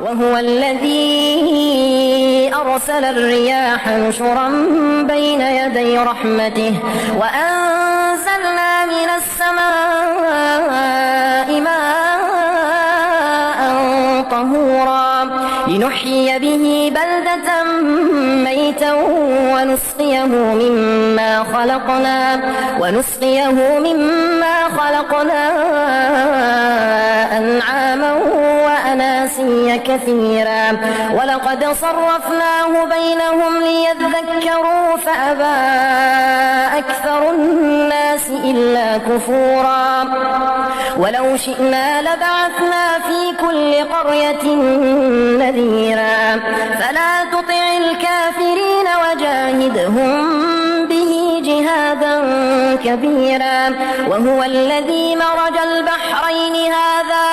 وهو الذي أرسل الرياح نشرا بين يدي رحمته وأنزلنا من السماء ماء طهورا لنحيي به بلدة ميتا ونسقيه مما خلقنا أنعاما وأناسيا كثيرا ولقد صرفناه بينهم ليذكروا فأبى أكثر الناس إلا كفورا ولو شئنا لبعثنا في كل قرية نذيرا فلا تطع الكافرين وجاهدهم به جهادا كبيرا وهو الذي مرج البحرين هذا